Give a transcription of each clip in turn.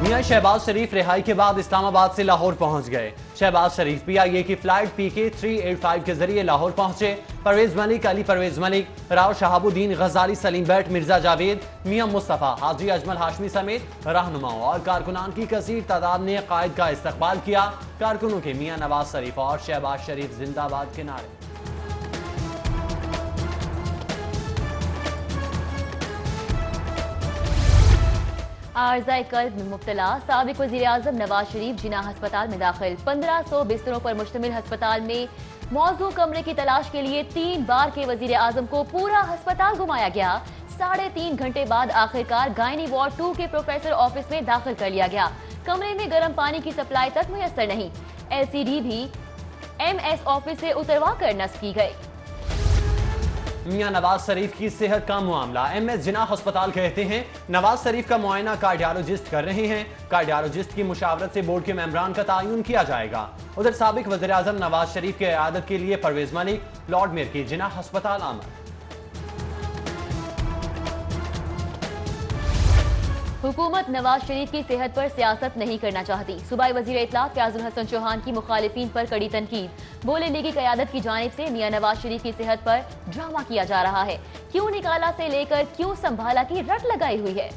میاں شہباز شریف رہائی کے بعد اسلام آباد سے لاہور پہنچ گئے۔ شہباز شریف پی آئی اے کی فلائٹ PK 385 کے ذریعے لاہور پہنچے۔ پرویز ملک، علی پرویز ملک، راؤ شہاب الدین غزالی، سلیم بٹ، مرزا جاوید، میاں مصطفیٰ، حاجی اجمل ہاشمی سمیت رہنماؤں اور کارکنان کی کثیر تعداد نے قائد کا استقبال کیا۔ کارکنوں کے میاں نواز شریف اور شہباز شریف زندہ باد کے نعرے۔ عارضہ قلب میں مبتلا سابق وزیر اعظم نواز شریف جناح ہسپتال میں داخل۔ 1500 بستروں پر مشتمل ہسپتال میں موزوں کمرے کی تلاش کے لیے 3 بار کے وزیر اعظم کو پورا ہسپتال گھمایا گیا۔ 3.5 گھنٹے بعد آخرکار گائنی وارڈ 2 کے پروفیسر آفس میں داخل کر لیا گیا۔ کمرے میں گرم پانی کی سپلائی تک میسر نہیں۔ LCD بھی MS آفس سے اتروا کر نصب کی گئی۔ میاں نواز شریف کی صحت کا معاملہ۔ MS جناح ہسپتال کہتے ہیں نواز شریف کا معائنہ کارڈیالوجسٹ کر رہے ہیں۔ کارڈیالوجسٹ کی مشاورت سے بورڈ کے ممبران کا تعین کیا جائے گا۔ ادھر سابق وزیر اعظم نواز شریف کی عیادت کے لیے پرویز ملک لارڈ میر کی جناح ہسپتال آمد۔ حکومت نواز شریف کی صحت پر سیاست نہیں کرنا چاہتی۔ صوبائی وزیر اطلاع فیاض الحسن چوہان کی مخالفین پر کڑی تنقید۔ بولے لیگی قیادت کی جانب سے میاں نواز شریف کی صحت پر ڈرامہ کیا جا رہا ہے۔ کیوں نکالا سے لے کر کیوں سنبھالا کی رٹ لگائی ہوئی ہے۔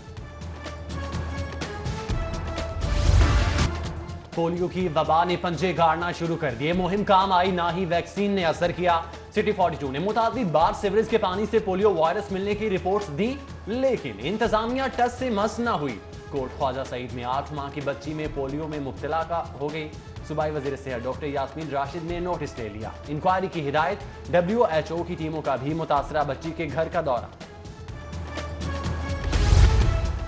پولیو کی وبا نے پنجے گاڑنا شروع کر دیے۔ مہم کام آئی نہ ہی ویکسین نے اثر کیا۔ سٹی 42 نے متعدد بار سیوریج کے پانی سے پولیو وائرس ملنے کی رپورٹس دی، لیکن انتظامیہ ٹس سے مس نہ ہوئی۔ کوٹ خواجہ سعید میں 8 ماہ کی بچی میں پولیو میں مبتلا ہو گئی۔ صوبائی وزیر صحت ڈاکٹر یاسمین راشد نے نوٹس لے لیا۔ انکوائری کی ہدایت۔ WHO کی ٹیموں کا بھی متاثرہ بچی کے گھر کا دورہ۔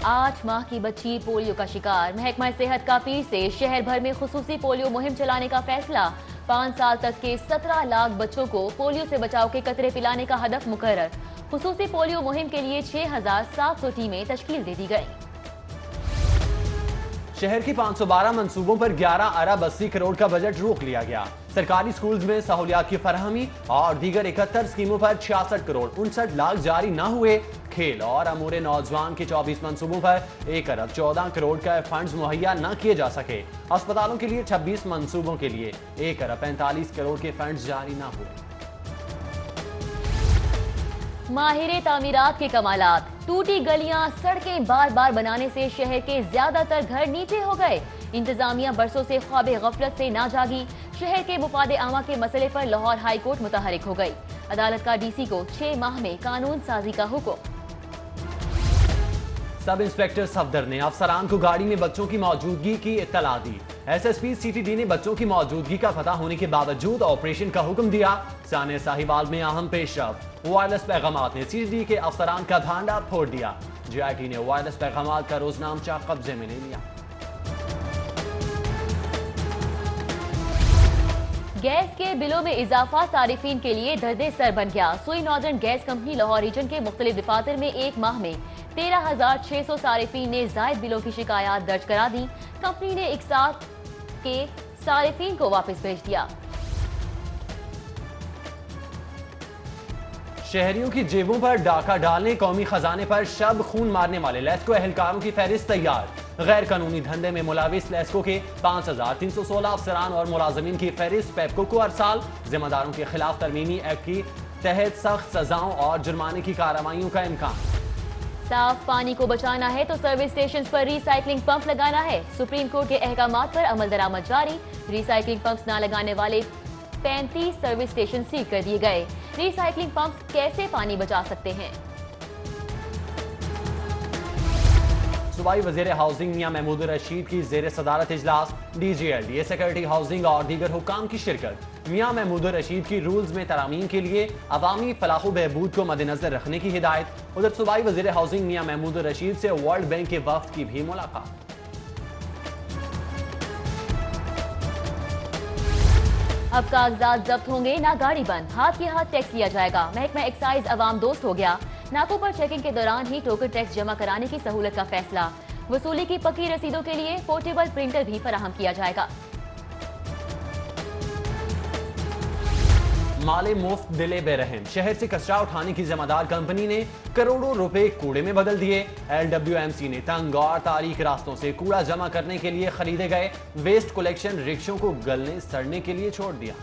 8 ماہ کی بچی پولیو کا شکار۔ محکمہ صحت کا پیر سے شہر بھر میں خصوصی پولیو مہم چلانے کا فیصلہ۔ 5 سال تک کے 17 لاکھ بچوں کو پولیو سے بچاؤ کے قطرے پلانے کا ہدف مقرر۔ خصوصی پولیو مہم کے لیے 6700 ٹیمیں تشکیل دے دی گئی۔ شہر کی 512 منصوبوں پر 11 ارب 80 کروڑ کا بجٹ روک لیا گیا۔ سرکاری سکولز میں سہولیات کی فراہمی اور دیگر 71 اسکیموں پر 66 کروڑ 59 لاکھ جاری نہ ہوئے۔ کھیل اور امور نوجوان کے 24 منصوبوں پر 1 ارب 14 کروڑ کا فنڈز مہیا نہ کیے جا سکے۔ اسپتالوں کے لیے 26 منصوبوں کے لیے 1 ارب 45 کروڑ کے فنڈز جاری نہ ہوئے۔ ماہر تعمیرات کے کمالات۔ ٹوٹی گلیاں، سڑکیں بار بار بنانے سے شہر کے زیادہ تر گھر نیچے ہو گئے۔ انتظامیہ برسوں سے خواب غفلت سے نہ جاگی۔ شہر کے مفاد عامہ کے مسئلے پر لاہور ہائی کورٹ متحرک ہو گئی۔ عدالت کا DC کو 6 ماہ میں قانون سازی کا حکم۔ سب انسپیکٹر صفدر نے افسران کو گاڑی میں بچوں کی موجودگی کی اطلاع دی۔ SSP CTD نے بچوں کی موجودگی کا پتہ ہونے کے باوجود آپریشن کا حکم دیا۔ سانحہ ساہیوال میں اہم پیش رفت۔ وائرلیس پیغامات نے CTD کے افسران کا بھانڈا پھوڑ دیا۔ GIT نے وائرلیس پیغامات کا روزنامچہ قبضے میں لے لیا۔ گیس کے بلوں میں اضافہ صارفین کے لیے درد سر بن گیا۔ Sui northern gas company Lahore region کے مختلف دفاتر میں 1 ماہ میں 13,600 صارفین نے زائد بلوں کی شکایات درج کرا دی۔ کمپنی نے 1 سال کے صارفین کو واپس بھیج دیا۔ شہریوں کی جیبوں پر ڈاکہ ڈالنے، قومی خزانے پر شب خون مارنے والے لیسکو اہلکاروں کی فہرست تیار۔ غیر قانونی دھندے میں ملوث لیسکو کے 5316 افسران اور ملازمین کی فہرست پیپکو کو ارسال۔ ذمہ داروں کے خلاف ترمیمی ایکٹ کی تحت سخت سزاؤں اور جرمانے کی کارروائیوں کا امکان۔ صاف پانی کو بچانا ہے تو سروس اسٹیشنز پر ری سائیکلنگ پمپ لگانا ہے۔ سپریم کورٹ کے احکامات پر عمل درآمد جاری۔ ری سائیکلنگ پمپس نہ لگانے والے 35 سروس اسٹیشن سیل کر دیے گئے۔ ری سائیکلنگ پمپس کیسے پانی بچا سکتے ہیں؟ صوبائی وزیر ہاؤسنگ میاں محمود الرشید کی زیر صدارت اجلاس۔ DGLDA سیکرٹری ہاؤسنگ اور دیگر حکام کی شرکت۔ میاں محمود الرشید کی رولز میں ترامیم کے لیے عوامی فلاح و بہبود کو مد نظر رکھنے کی ہدایت۔ ادھر صوبائی وزیر ہاؤسنگ میاں محمود الرشید سے ورلڈ بینک کے وفد کی بھی ملاقات۔ اب کاغذات ضبط ہوں گے، نہ گاڑی بند، ہاتھ کے ہاتھ ٹیکس لیا جائے گا۔ محکمہ ایکسائز عوام دوست ہو گیا۔ ناکوں پر چیکنگ کے دوران ہی ٹوکن ٹیکس جمع کرانے کی سہولت کا فیصلہ۔ وصولی کی پکی رسیدوں کے لیے پورٹیبل پرنٹر بھی فراہم کیا جائے گا۔ مالے مفت دلے بے رحم، شہر سے کچرا اٹھانے کی ذمہ دار کمپنی نے کروڑوں روپے کوڑے میں بدل دیے۔ LWMC نے تنگ اور تاریک راستوں سے کوڑا جمع کرنے کے لیے خریدے گئے ویسٹ کلیکشن رکشوں کو گلنے سڑنے کے لیے چھوڑ دیا۔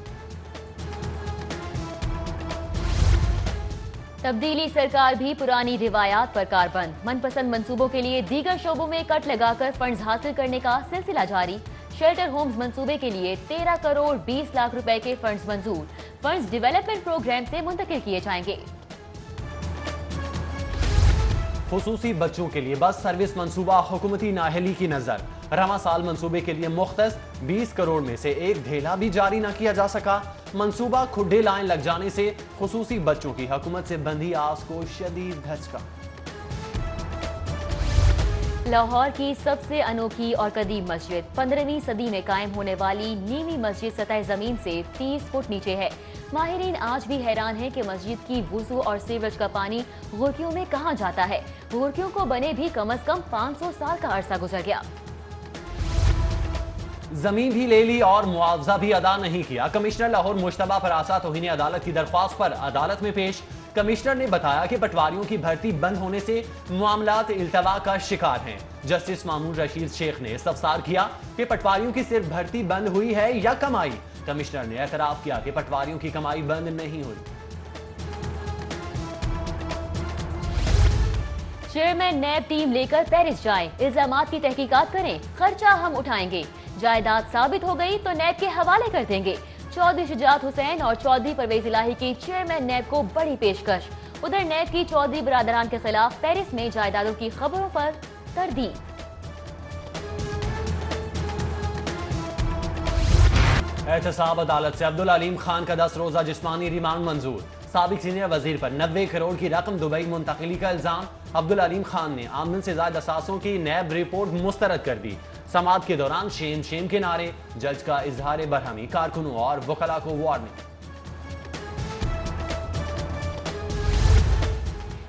تبدیلی سرکار بھی پرانی روایات پر کاربند، من پسند منصوبوں کے لیے دیگر شعبوں میں کٹ لگا کر فنڈز حاصل کرنے کا سلسلہ جاری۔ شیلٹر ہومز منصوبے کے لیے 13 کروڑ 20 لاکھ روپے کے فنڈز منظور، فنڈز ڈیولپمنٹ پروگرام سے منتقل کیے جائیں گے۔ خصوصی بچوں کے لیے بس سروس منصوبہ حکومتی نااہلی کی نظر، رواں سال منصوبے کے لیے مختص 20 کروڑ میں سے ایک ڈھیلا بھی جاری نہ کیا جا سکا۔ منصوبہ کھڈے لائن لگ جانے سے خصوصی بچوں کی حکومت سے بندھی آس کو شدید دھچکا۔ لاہور کی سب سے انوکھی اور قدیم مسجد 15ویں صدی میں قائم ہونے والی نیمی مسجد سطح زمین سے 30 فٹ نیچے ہے۔ ماہرین آج بھی حیران ہیں کہ مسجد کی وضو اور سیوریج کا پانی غرکیوں میں کہاں جاتا ہے۔ غرکیوں کو بنے بھی کم از کم 500 سال کا عرصہ گزر گیا۔ زمین بھی لے لی اور معاوضہ بھی ادا نہیں کیا، کمشنر لاہور مشتبہ پراسا توہین عدالت کی درخواست پر عدالت میں پیش۔ کمشنر نے بتایا کہ پٹواریوں کی بھرتی بند ہونے سے معاملات التوا کا شکار ہیں۔ جسٹس مامون رشید شیخ نے استفسار کیا کہ پٹواریوں کی صرف بھرتی بند ہوئی ہے یا کمائی۔ کمشنر نے اعتراف کیا کہ پٹواریوں کی کمائی بند نہیں ہوئی۔ چیئرمین نیب ٹیم لے کر پیرس جائیں، الزامات کی تحقیقات کریں، خرچہ ہم اٹھائیں گے، جائیداد ثابت ہو گئی تو نیب کے حوالے کر دیں گے۔ چودھری شجاعت حسین اور چودھری پرویز الہی کی چیئرمین نیب کو بڑی پیشکش۔ ادھر نیب کی چودھری برادران کے خلاف پیرس میں جائیدادوں کی خبروں پر تردید۔ احتساب عدالت سے عبدالعلیم خان کا 10 روزہ جسمانی ریمانڈ منظور، سابق سینئر وزیر پر 90 کروڑ کی رقم دبئی منتقلی کا الزام۔ عبدالعلیم خان نے آمدن سے زائد اثاثوں کی نیب رپورٹ مسترد کر دی۔ سماعت کے دوران شیم شیم کے نعرے، جج کا اظہار برہمی، کارکنوں اور وکلاء کو وارننگ۔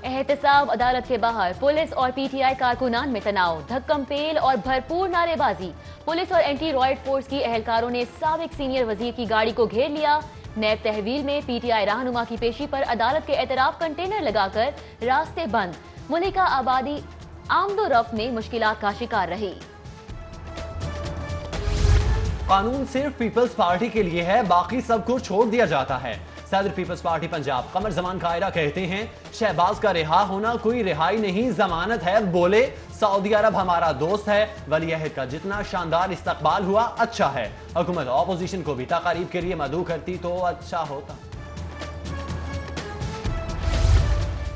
احتساب عدالت کے باہر پولیس اور پی ٹی آئی کارکنان میں تناؤ، دھکم پیل اور بھرپور نعرے بازی۔ پولیس اور اینٹی رائٹ فورس کی اہلکاروں نے سابق سینئر وزیر کی گاڑی کو گھیر لیا۔ نیب تحویل میں پی ٹی آئی رہنما کی پیشی پر عدالت کے اعتراف کنٹینر لگا کر راستے بند، ملکہ آبادی آمد و رفت میں مشکلات کا شکار رہی۔ قانون صرف پیپلز پارٹی کے لیے ہے، باقی سب کو چھوڑ دیا جاتا ہے۔ صدر پیپلز پارٹی پنجاب قمر زمان قائرہ کہتے ہیں شہباز کا رہا ہونا کوئی رہائی نہیں، ضمانت ہے۔ بولے سعودی عرب ہمارا دوست ہے، ولی عہد کا جتنا شاندار استقبال ہوا اچھا ہے، حکومت اپوزیشن کو بھی تقاریب کے لیے مدعو کرتی تو اچھا ہوتا۔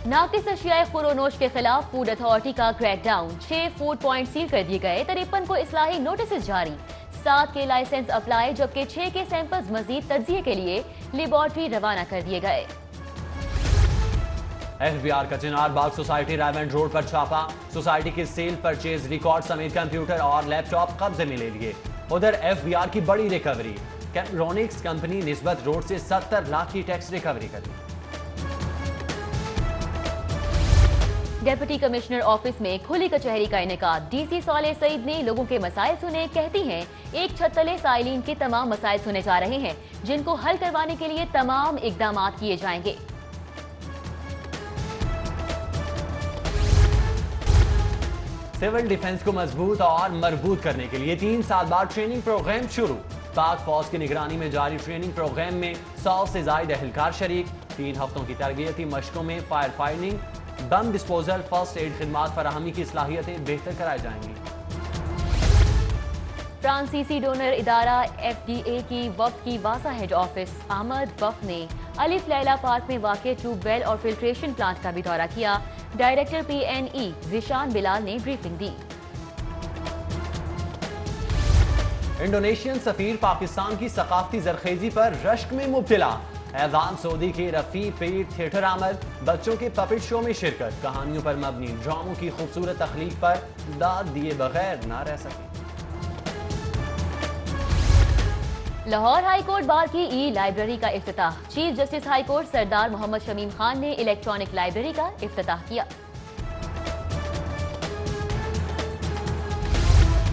ناقص اشیاء خورونوش کے خلاف فوڈ اتھارٹی کا crack down, 6 food point seal کر دیے گئے، 53 کو اصلاحی نوٹسز جاری، 7 کے لائسنس اپلائی جبکہ 6 کے سیمپلز مزید تجزیے کے لیے لیبارٹری روانہ کر دیے گئے۔ ایف بی آر کا چنار باغ سوسائٹی رائمنڈ روڈ پر چھاپا، سوسائٹی کے سیل پرچیز ریکارڈ سمیت کمپیوٹر اور لیپ ٹاپ قبضے میں لے لیے۔ ادھر ایف بی آر کی بڑی ریکوری، کیمرونکس کمپنی نسبت روڈ سے 70 لاکھ کی ٹیکس ریکوری کر لی۔ ڈپٹی کمشنر آفس میں کھلی کچہری کا انعقاد، ڈی سی صالح سعید نے لوگوں کے مسائل سنے، کہتی ہیں ایک چھت تلے سائلین کے تمام مسائل سنے جا رہے ہیں جن کو حل کروانے کے لیے تمام اقدامات کیے جائیں گے۔ سول ڈیفنس کو مضبوط اور مربوط کرنے کے لیے 3 سال بعد ٹریننگ پروگرام شروع، پاک فوج کی نگرانی میں جاری ٹریننگ پروگرام میں 100 سے زائد اہلکار شریک، 3 ہفتوں کی تربیتی مشقوں میں fire fighting, bomb disposal, first aid خدمات فراہمی کی صلاحیتیں بہتر کرائی جائیں گی۔ فرانسیسی ڈونر ادارہ ایف ڈی اے کی وفد کی واسا ہیڈ آفس آمد، وفد نے الف لیلا پارک میں واقع ٹیوب ویل اور فلٹریشن پلانٹ کا بھی دورہ کیا۔ ڈائریکٹر پی این ای ذیشان بلال نے بریفنگ دی۔ انڈونیشین سفیر پاکستان کی ثقافتی زرخیزی پر رشک میں مبتلا، ایوان سعودی کے رفیع پیر تھیٹر آمد، بچوں کے پپٹ شو میں شرکت، کہانیوں پر مبنی ڈراموں کی خوبصورت تخلیق پر داد دیے بغیر نہ رہ سکے۔ لاہور ہائی کورٹ بار کی ای لائبریری کا افتتاح، چیف جسٹس ہائی کورٹ سردار محمد شمیم خان نے الیکٹرانک لائبریری کا افتتاح کیا۔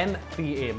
MPA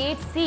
8C